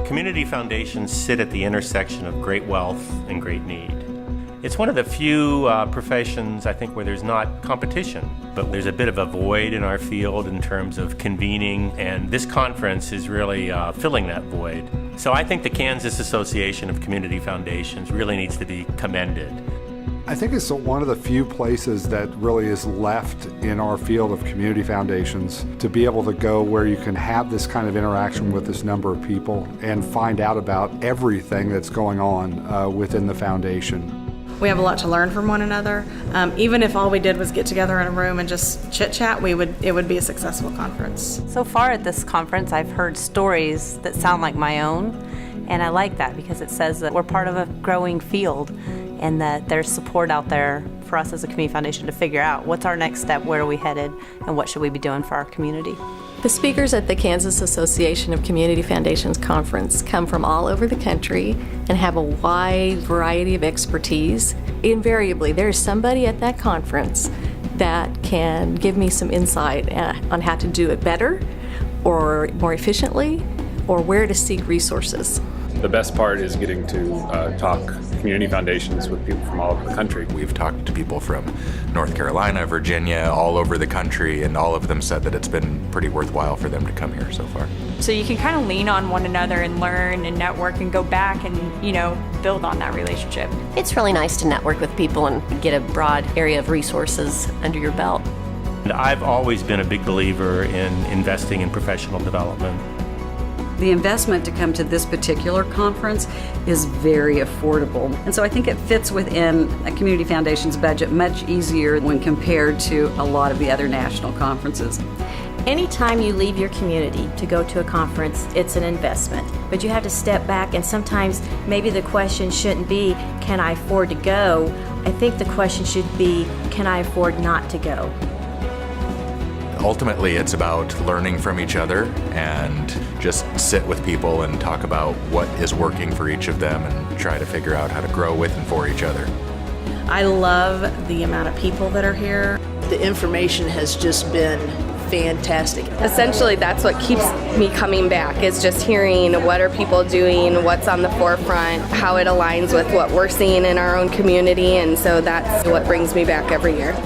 Community foundations sit at the intersection of great wealth and great need. It's one of the few professions, I think, where there's not competition, but there's a bit of a void in our field in terms of convening, and this conference is really filling that void. So I think the Kansas Association of Community Foundations really needs to be commended. I think it's one of the few places that really is left in our field of community foundations to be able to go where you can have this kind of interaction with this number of people and find out about everything that's going on within the foundation. We have a lot to learn from one another. Even if all we did was get together in a room and just chit-chat, it would be a successful conference. So far at this conference, I've heard stories that sound like my own, and I like that because it says that we're part of a growing field and that there's support out there for us as a community foundation to figure out what's our next step, where are we headed, and what should we be doing for our community. The speakers at the Kansas Association of Community Foundations Conference come from all over the country and have a wide variety of expertise. Invariably, there's somebody at that conference that can give me some insight on how to do it better or more efficiently or where to seek resources. The best part is getting to talk community foundations with people from all over the country. We've talked to people from North Carolina, Virginia, all over the country, and all of them said that it's been pretty worthwhile for them to come here so far. So you can kind of lean on one another and learn and network and go back and, build on that relationship. It's really nice to network with people and get a broad area of resources under your belt. And I've always been a big believer in investing in professional development. The investment to come to this particular conference is very affordable. And so I think it fits within a community foundation's budget much easier when compared to a lot of the other national conferences. Anytime you leave your community to go to a conference, it's an investment. But you have to step back, and sometimes maybe the question shouldn't be, can I afford to go? I think the question should be, can I afford not to go? Ultimately, it's about learning from each other and just sit with people and talk about what is working for each of them and try to figure out how to grow with and for each other. I love the amount of people that are here. The information has just been fantastic. Essentially, that's what keeps me coming back, is just hearing what are people doing, what's on the forefront, how it aligns with what we're seeing in our own community, and so that's what brings me back every year.